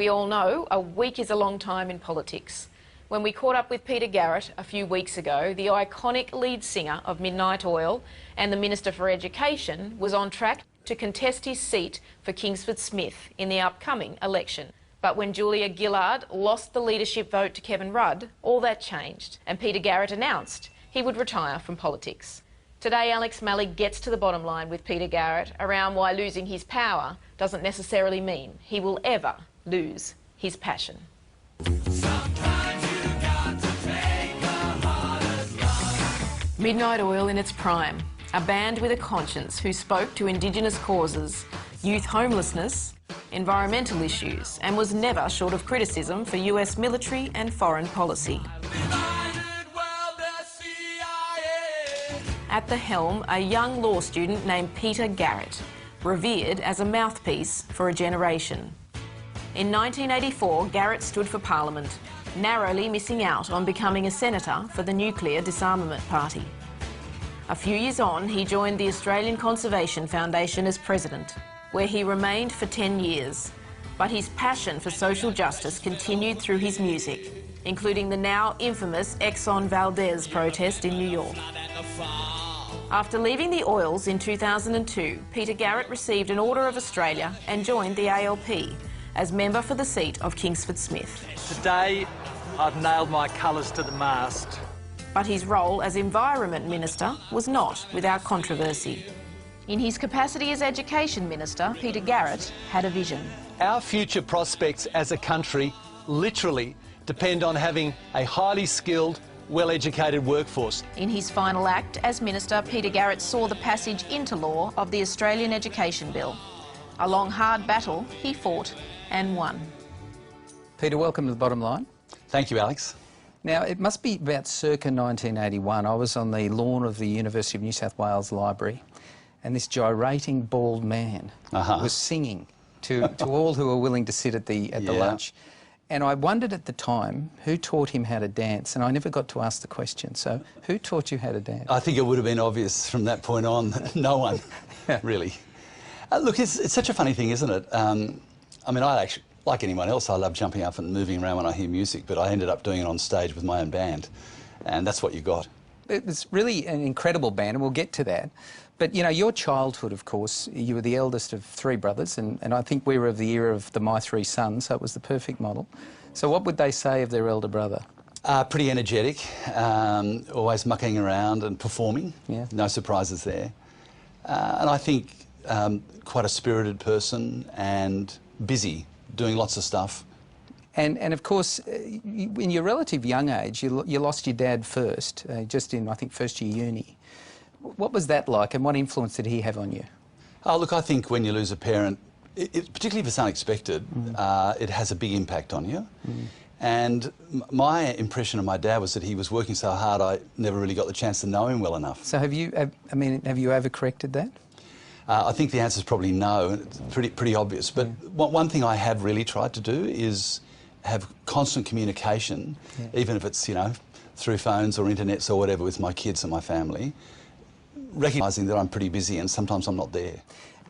we all know, a week is a long time in politics. When we caught up with Peter Garrett a few weeks ago, the iconic lead singer of Midnight Oil and the Minister for Education was on track to contest his seat for Kingsford Smith in the upcoming election. But when Julia Gillard lost the leadership vote to Kevin Rudd, all that changed, and Peter Garrett announced he would retire from politics. Today, Alex Malley gets to the bottom line with Peter Garrett around why losing his power doesn't necessarily mean he will ever lose his passion. Midnight Oil in its prime, a band with a conscience who spoke to Indigenous causes, youth homelessness, environmental issues, and was never short of criticism for US military and foreign policy. At the helm, a young law student named Peter Garrett, revered as a mouthpiece for a generation. In 1984, Garrett stood for Parliament, narrowly missing out on becoming a senator for the Nuclear Disarmament Party. A few years on, he joined the Australian Conservation Foundation as president, where he remained for 10 years. But his passion for social justice continued through his music, including the now infamous Exxon Valdez protest in New York. After leaving the oils in 2002, Peter Garrett received an Order of Australia and joined the ALP as member for the seat of Kingsford Smith. Today, I've nailed my colours to the mast. But his role as Environment Minister was not without controversy. In his capacity as Education Minister, Peter Garrett had a vision. Our future prospects as a country literally depend on having a highly skilled, well-educated workforce. In his final act as Minister, Peter Garrett saw the passage into law of the Australian Education Bill. A long, hard battle he fought and won. Peter, welcome to the bottom line. Thank you, Alex. Now, it must be about circa 1981. I was on the lawn of the University of New South Wales Library, and this gyrating bald man was singing to all who were willing to sit at the lunch. And I wondered at the time who taught him how to dance, and I never got to ask the question. So, who taught you how to dance? I think it would have been obvious from that point on that no one, really. Look, it's such a funny thing, isn't it? I mean, I actually, like anyone else, I love jumping up and moving around when I hear music, but I ended up doing it on stage with my own band, and that's what you got. It was really an incredible band, and we'll get to that. But, you know, your childhood, of course, you were the eldest of three brothers, and I think we were of the era of the My Three Sons, so it was the perfect model. So what would they say of their elder brother? Pretty energetic, always mucking around and performing. Yeah. No surprises there. And I think quite a spirited person and busy, doing lots of stuff. And of course, in your relative young age, you lost your dad first, just in, I think, first year uni. What was that like, and what influence did he have on you? Oh, look, I think when you lose a parent, particularly if it's unexpected, it has a big impact on you. And my impression of my dad was that he was working so hard I never really got the chance to know him well enough. So have you overcorrected that? I think the answer is probably no. It's pretty obvious. But one thing I have really tried to do is have constant communication, even if it's, you know, through phones or internets or whatever, with my kids and my family, recognising that I'm pretty busy and sometimes I'm not there.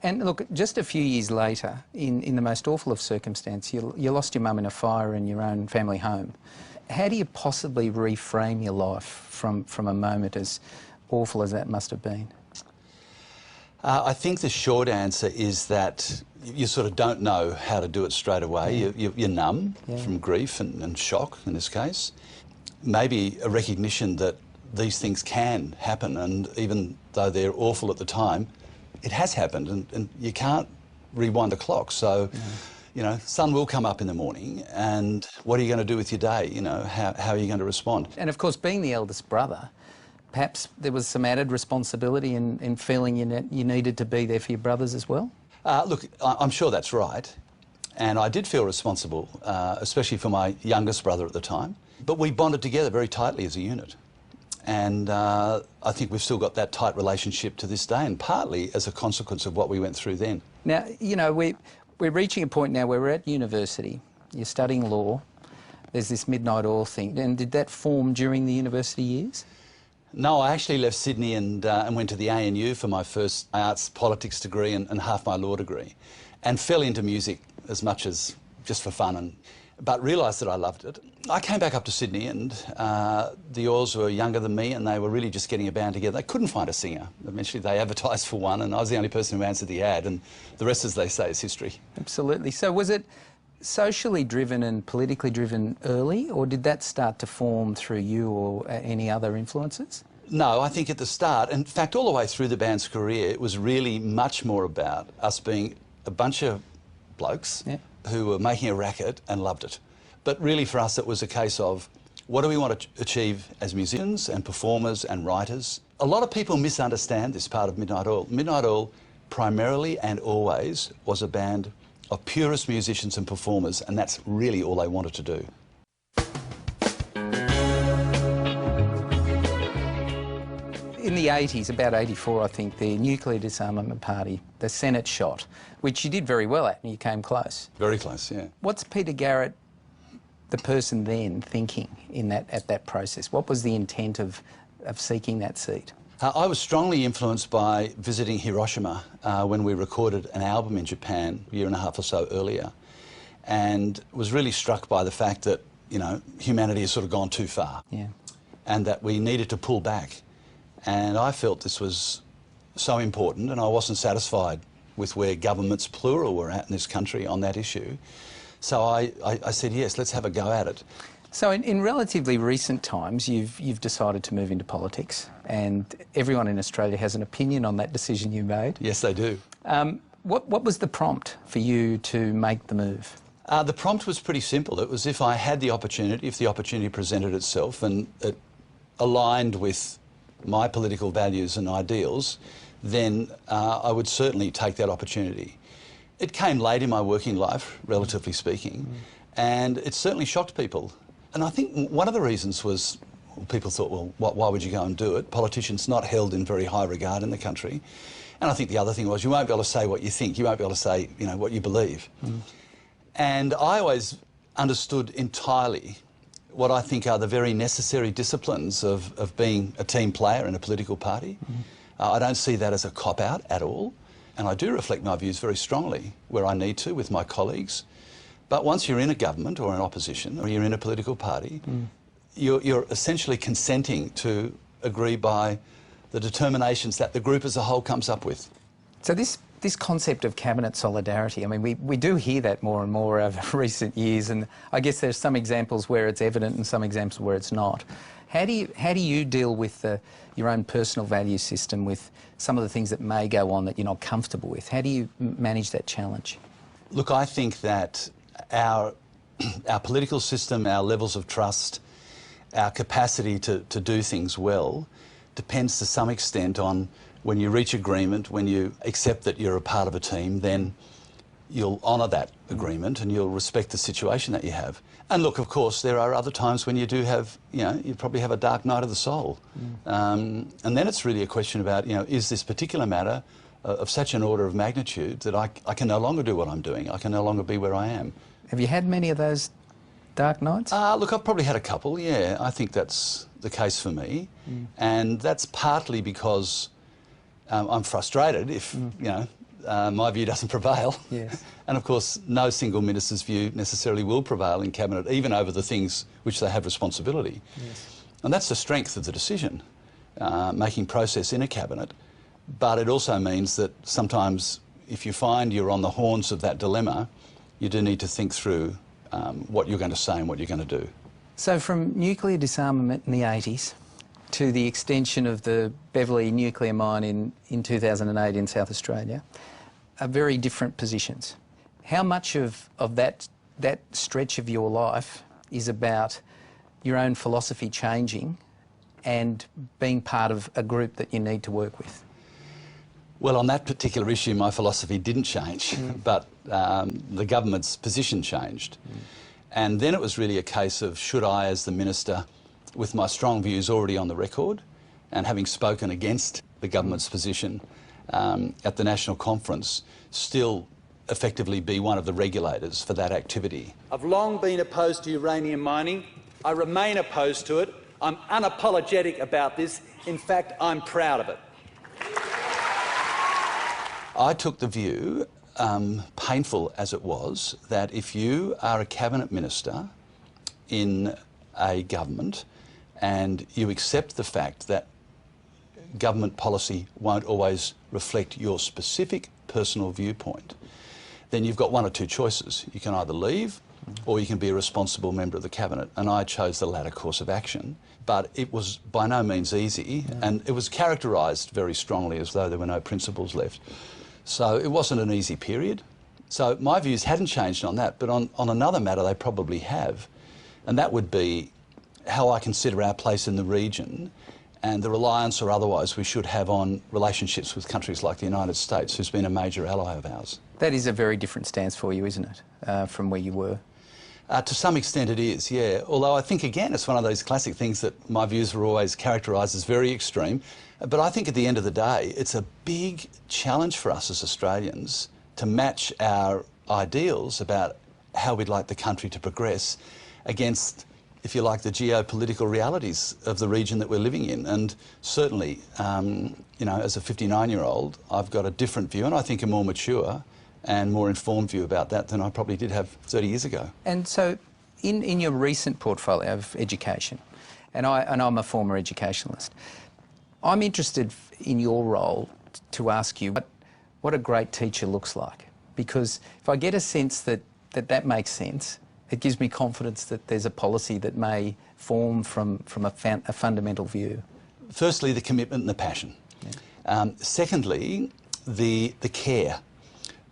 And look, just a few years later, in the most awful of circumstances, you lost your mum in a fire in your own family home. How do you possibly reframe your life from a moment as awful as that must have been? I think the short answer is that you sort of don't know how to do it straight away. You're numb from grief and shock, in this case. Maybe a recognition that these things can happen, and even though they're awful at the time, it has happened, and you can't rewind a clock. So, you know, sun will come up in the morning, and what are you going to do with your day? You know, how are you going to respond? And of course, being the eldest brother, perhaps there was some added responsibility in feeling you needed to be there for your brothers as well? Look, I'm sure that's right. And I did feel responsible, especially for my youngest brother at the time. But we bonded together very tightly as a unit. And I think we've still got that tight relationship to this day, and partly as a consequence of what we went through then. Now, you know, we're reaching a point now where we're at university, you're studying law, there's this Midnight Oil thing, and did that form during the university years? No, I actually left Sydney and went to the ANU for my first arts politics degree and half my law degree, and fell into music as much as just for fun, but realised that I loved it. I came back up to Sydney, and the Oils were younger than me, and they were really just getting a band together. They couldn't find a singer. Eventually they advertised for one, and I was the only person who answered the ad, and the rest, as they say, is history. Absolutely. So was it socially driven and politically driven early, or did that start to form through you or any other influences? No, I think at the start, in fact all the way through the band's career, it was really much more about us being a bunch of blokes who were making a racket and loved it. But really for us it was a case of, what do we want to achieve as musicians and performers and writers? A lot of people misunderstand this part of Midnight Oil. Midnight Oil primarily and always was a band of purist musicians and performers, and that's really all they wanted to do. In the 80s, about 84 I think, the Nuclear Disarmament Party, the Senate shot, which you did very well at and you came close. Very close, yeah. What's Peter Garrett, the person then, thinking at that process? What was the intent of seeking that seat? I was strongly influenced by visiting Hiroshima when we recorded an album in Japan a year and a half or so earlier, and was really struck by the fact that, you know, humanity has sort of gone too far, and that we needed to pull back. And I felt this was so important, and I wasn't satisfied with where governments, plural, were at in this country on that issue. So I said, yes, let's have a go at it. So in relatively recent times, you've decided to move into politics, and everyone in Australia has an opinion on that decision you made. Yes, they do. What was the prompt for you to make the move? The prompt was pretty simple. It was if I had the opportunity, if the opportunity presented itself and it aligned with my political values and ideals, then I would certainly take that opportunity. It came late in my working life, relatively speaking, and it certainly shocked people. And I think one of the reasons was, people thought, well, why would you go and do it? Politicians not held in very high regard in the country. And I think the other thing was, you won't be able to say what you think, you won't be able to say, you know, what you believe. And I always understood entirely what I think are the very necessary disciplines of being a team player in a political party. I don't see that as a cop-out at all, and I do reflect my views very strongly where I need to with my colleagues. But once you're in a government or an opposition, or you're in a political party, you're essentially consenting to agree by the determinations that the group as a whole comes up with. So this concept of cabinet solidarity, I mean, we do hear that more and more over recent years, and I guess there's some examples where it's evident and some examples where it's not. How do you deal with your own personal value system, with some of the things that may go on that you're not comfortable with? How do you manage that challenge? Look, I think that our political system, our levels of trust, our capacity to do things well depends to some extent on when you reach agreement, when you accept that you're a part of a team, then you'll honour that agreement and you'll respect the situation that you have. And look, of course, there are other times when you do have, you know, you probably have a dark night of the soul. And then it's really a question about, you know, is this particular matter of such an order of magnitude that I can no longer do what I'm doing, I can no longer be where I am. Have you had many of those dark nights? Look, I've probably had a couple, yeah. I think that's the case for me. And that's partly because I'm frustrated if, you know, my view doesn't prevail. Yes. And of course, no single minister's view necessarily will prevail in Cabinet, even over the things which they have responsibility. Yes. And that's the strength of the decision-making process in a Cabinet. But it also means that sometimes if you find you're on the horns of that dilemma, you do need to think through what you're going to say and what you're going to do. So from nuclear disarmament in the 80s to the extension of the Beverley nuclear mine in 2008 in South Australia, are very different positions. How much of that stretch of your life is about your own philosophy changing and being part of a group that you need to work with? Well, on that particular issue, my philosophy didn't change, but the government's position changed. And then it was really a case of, should I, as the minister, with my strong views already on the record, and having spoken against the government's position at the National Conference, still effectively be one of the regulators for that activity. I've long been opposed to uranium mining. I remain opposed to it. I'm unapologetic about this. In fact, I'm proud of it. I took the view painful as it was, that if you are a cabinet minister in a government and you accept the fact that government policy won't always reflect your specific personal viewpoint, then you've got one or two choices. You can either leave or you can be a responsible member of the cabinet. And I chose the latter course of action. But it was by no means easy, and it was characterised very strongly as though there were no principles left. So it wasn't an easy period. So my views hadn't changed on that, but on another matter they probably have. And that would be how I consider our place in the region and the reliance or otherwise we should have on relationships with countries like the United States, who's been a major ally of ours. That is a very different stance for you, isn't it, from where you were? To some extent it is, yeah. Although I think, again, it's one of those classic things that my views were always characterised as very extreme. But I think at the end of the day, it's a big challenge for us as Australians to match our ideals about how we'd like the country to progress against, if you like, the geopolitical realities of the region that we're living in. And certainly, you know, as a 59-year-old, I've got a different view, and I think a more mature and more informed view about that than I probably did have 30 years ago. And so, in your recent portfolio of education, and I'm a former educationalist, I'm interested in your role to ask you what a great teacher looks like. Because if I get a sense that makes sense, it gives me confidence that there's a policy that may form from a fundamental view. Firstly, the commitment and the passion. Yeah. Secondly, the care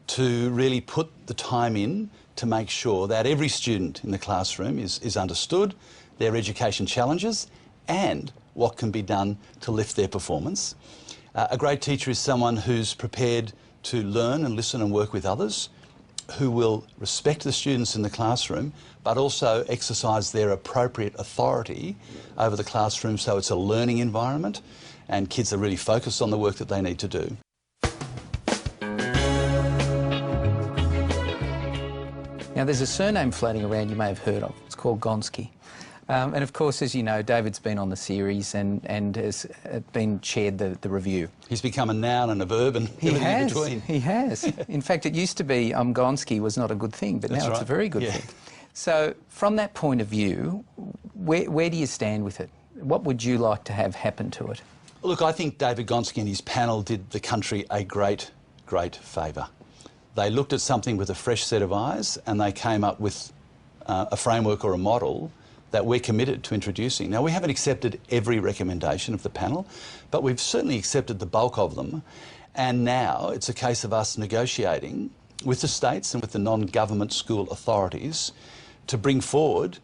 to really put the time in to make sure that every student in the classroom is understood, their education challenges, and what can be done to lift their performance. A great teacher is someone who's prepared to learn and listen and work with others, who will respect the students in the classroom, but also exercise their appropriate authority over the classroom so it's a learning environment and kids are really focused on the work that they need to do. Now, there's a surname floating around you may have heard of. It's called Gonski. And of course, as you know, David's been on the series and has chaired the review. He's become a noun and a verb and everything in between. He has. In fact, it used to be Gonski was not a good thing, but now it's a very good thing. So from that point of view, where do you stand with it? What would you like to have happen to it? Look, I think David Gonski and his panel did the country a great favour. They looked at something with a fresh set of eyes and they came up with a framework or a model that we're committed to introducing. Now, we haven't accepted every recommendation of the panel, but we've certainly accepted the bulk of them. And now it's a case of us negotiating with the states and with the non-government school authorities to bring forward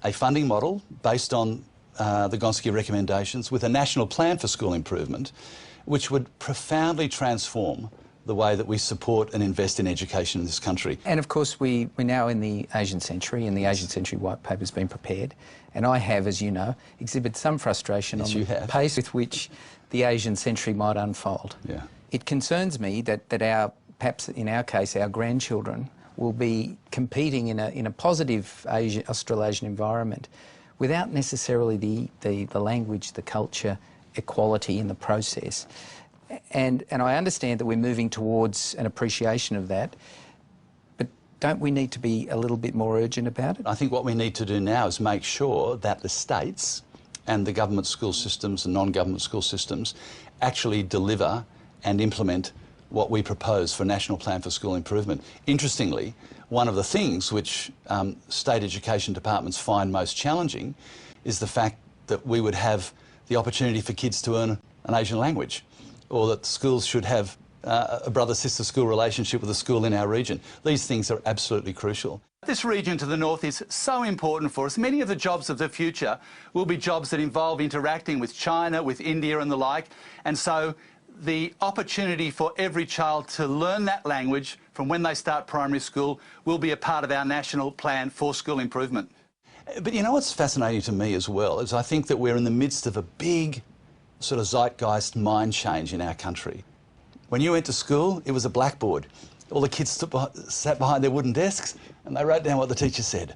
a funding model based on the Gonski recommendations with a national plan for school improvement, which would profoundly transform the way that we support and invest in education in this country. And of course we're now in the Asian century, and the Asian century white paper's been prepared, and I have, as you know, exhibited some frustration on the pace with which the Asian century might unfold. Yeah. It concerns me that perhaps in our case, our grandchildren will be competing in a positive Australasian environment without necessarily the language, the culture, equality in the process. And I understand that we're moving towards an appreciation of that, but don't we need to be a little bit more urgent about it? I think what we need to do now is make sure that the states and the government school systems and non-government school systems actually deliver and implement what we propose for a national plan for school improvement. Interestingly, one of the things which state education departments find most challenging is the fact that we would have the opportunity for kids to learn an Asian language, or that schools should have a brother-sister school relationship with a school in our region. These things are absolutely crucial. This region to the north is so important for us. Many of the jobs of the future will be jobs that involve interacting with China, with India and the like, and so the opportunity for every child to learn that language from when they start primary school will be a part of our national plan for school improvement. But you know what's fascinating to me as well is I think that we're in the midst of a big sort of zeitgeist mind change in our country. When you went to school, it was a blackboard. All the kids sat behind their wooden desks and they wrote down what the teacher said.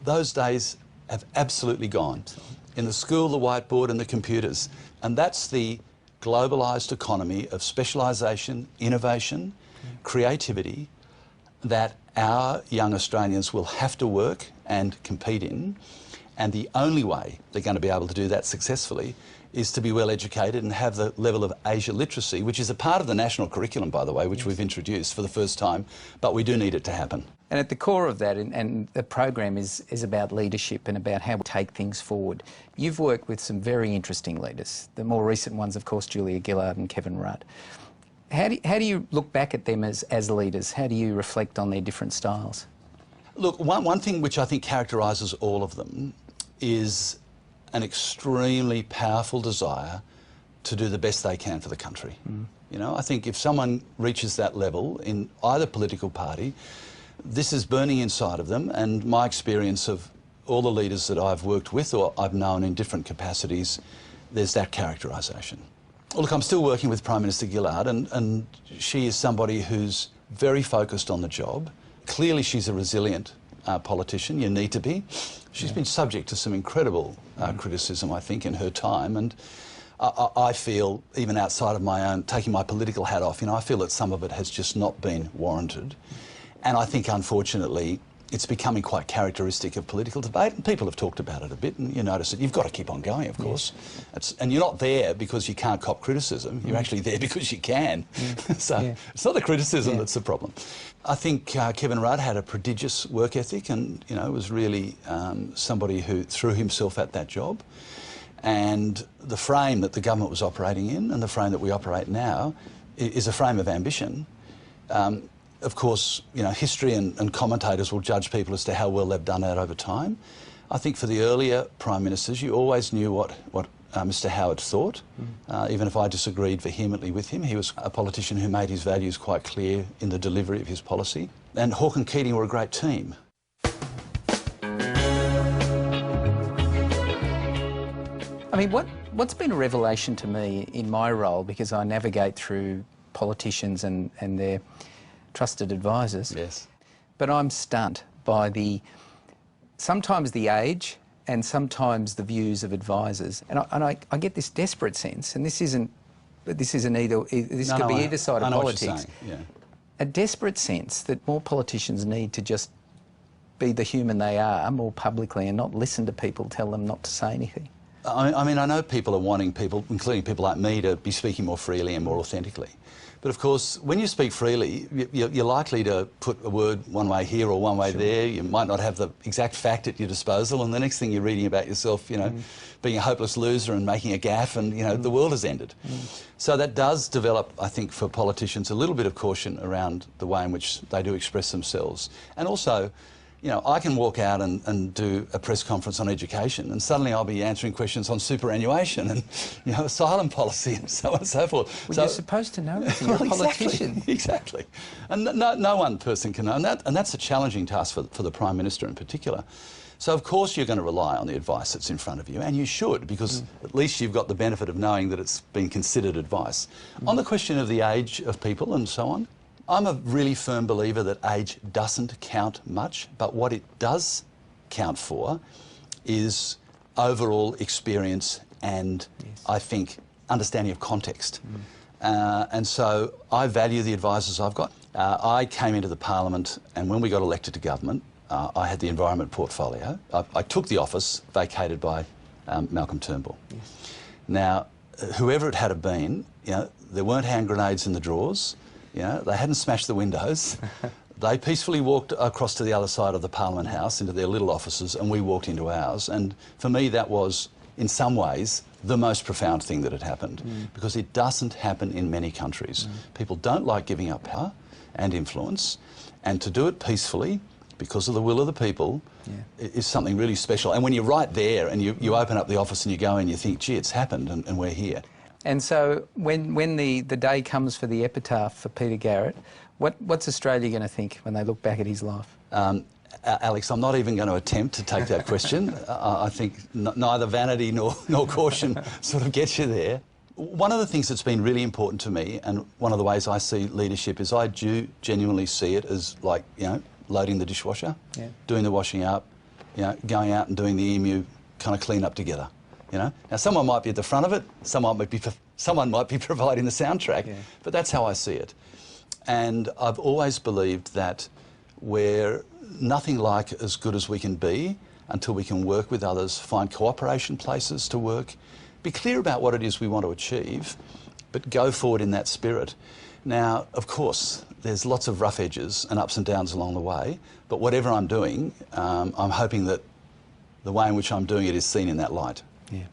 Those days have absolutely gone. In the school, the whiteboard and the computers. And that's the globalised economy of specialisation, innovation, creativity that our young Australians will have to work and compete in, and the only way they're going to be able to do that successfully is to be well educated and have the level of Asia literacy, which is a part of the national curriculum, by the way, which we've introduced for the first time, but we do need it to happen. And at the core of that, and the program is about leadership and about how we take things forward. You've worked with some very interesting leaders. The more recent ones, of course, Julia Gillard and Kevin Rudd. How do you look back at them as leaders? How do you reflect on their different styles? Look, one thing which I think characterises all of them is an extremely powerful desire to do the best they can for the country. You know, I think if someone reaches that level in either political party, this is burning inside of them, and my experience of all the leaders that I've worked with or I've known in different capacities, there's that characterisation. Well, look, I'm still working with Prime Minister Gillard, and she is somebody who's very focused on the job. Clearly she's a resilient politician. You need to be. She's been subject to some incredible criticism, I think, in her time, and I feel, even outside of my own, taking my political hat off, you know, I feel that some of it has just not been warranted. And I think, unfortunately, it's becoming quite characteristic of political debate, and people have talked about it a bit, and you notice that you've got to keep on going, of course. And you're not there because you can't cop criticism, you're actually there because you can. So it's not the criticism that's the problem. I think Kevin Rudd had a prodigious work ethic and, you know, was really somebody who threw himself at that job. And the frame that the government was operating in and the frame that we operate now is a frame of ambition. Of course, you know, history and commentators will judge people as to how well they've done that over time. I think for the earlier Prime Ministers, you always knew what Mr Howard thought. Even if I disagreed vehemently with him, he was a politician who made his values quite clear in the delivery of his policy. And Hawke and Keating were a great team. I mean, what's been a revelation to me in my role, because I navigate through politicians and their trusted advisors. Yes. But I'm stunned by sometimes the age and sometimes the views of advisors. And I get this desperate sense, and this isn't either, this could be either side of politics. A desperate sense that more politicians need to just be the human they are more publicly and not listen to people tell them not to say anything. I mean, I know people are wanting people, including people like me, to be speaking more freely and more authentically. But of course, when you speak freely, you're likely to put a word one way here or one way there. You might not have the exact fact at your disposal, and the next thing you're reading about yourself, you know, being a hopeless loser and making a gaffe, and, you know, the world has ended. So that does develop, I think, for politicians a little bit of caution around the way in which they do express themselves. And also, you know, I can walk out and do a press conference on education, and suddenly I'll be answering questions on superannuation and, you know, asylum policy and so on and so forth. Well, so, you're supposed to know it. You're a politician. Exactly. And no one person can know. And that's a challenging task for the Prime Minister in particular. So, of course, you're going to rely on the advice that's in front of you, and you should, because at least you've got the benefit of knowing that it's been considered advice. On the question of the age of people and so on, I'm a really firm believer that age doesn't count much, but what it does count for is overall experience and, I think, understanding of context. And so I value the advisors I've got. I came into the Parliament, and when we got elected to government, I had the environment portfolio. I took the office vacated by Malcolm Turnbull. Now, whoever it had been, you know, there weren't hand grenades in the drawers. You know, they hadn't smashed the windows. They peacefully walked across to the other side of the Parliament House into their little offices, and we walked into ours. And for me, that was, in some ways, the most profound thing that had happened, because it doesn't happen in many countries. People don't like giving up power and influence, and to do it peacefully, because of the will of the people, is something really special. And when you're right there and you open up the office and you go in, you think, gee, it's happened and we're here. And so when the day comes for the epitaph for Peter Garrett, what's Australia going to think when they look back at his life? Alex, I'm not even going to attempt to take that question. I think neither vanity nor caution sort of gets you there. One of the things that's been really important to me, and one of the ways I see leadership, is I do genuinely see it as, like, you know, loading the dishwasher, doing the washing up, you know, going out and doing the emu kind of clean up together. You know, now someone might be at the front of it, someone might be providing the soundtrack, but that's how I see it. And I've always believed that we're nothing like as good as we can be until we can work with others, find cooperation places to work, be clear about what it is we want to achieve, but go forward in that spirit. Now, of course, there's lots of rough edges and ups and downs along the way, but whatever I'm doing, I'm hoping that the way in which I'm doing it is seen in that light. Yeah.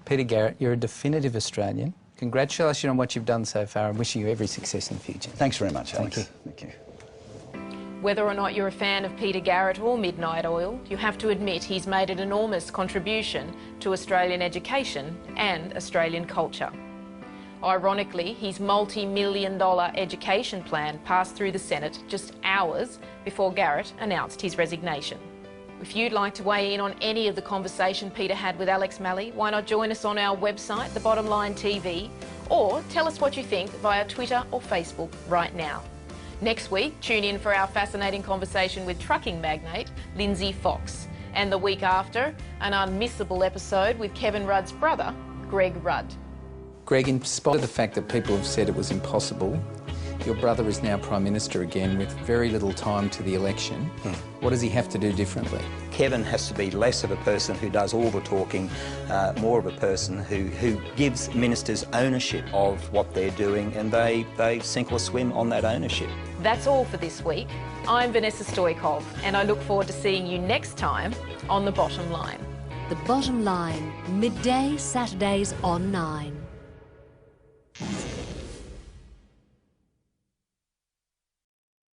Peter Garrett, you're a definitive Australian. Congratulations on what you've done so far and wishing you every success in the future. Thanks very much, Alex. Thank you. Thank you. Whether or not you're a fan of Peter Garrett or Midnight Oil, you have to admit he's made an enormous contribution to Australian education and Australian culture. Ironically, his multi-million-dollar education plan passed through the Senate just hours before Garrett announced his resignation. If you'd like to weigh in on any of the conversation Peter had with Alex Malley, why not join us on our website, The Bottom Line TV, or tell us what you think via Twitter or Facebook right now. Next week, tune in for our fascinating conversation with trucking magnate Lindsay Fox. And the week after, an unmissable episode with Kevin Rudd's brother, Greg Rudd. Greg, in spite of the fact that people have said it was impossible, your brother is now Prime Minister again with very little time to the election. What does he have to do differently? Kevin has to be less of a person who does all the talking, more of a person who gives ministers ownership of what they're doing, and they sink or swim on that ownership. That's all for this week. I'm Vanessa Stoikov, and I look forward to seeing you next time on The Bottom Line. The Bottom Line, midday Saturdays on 9.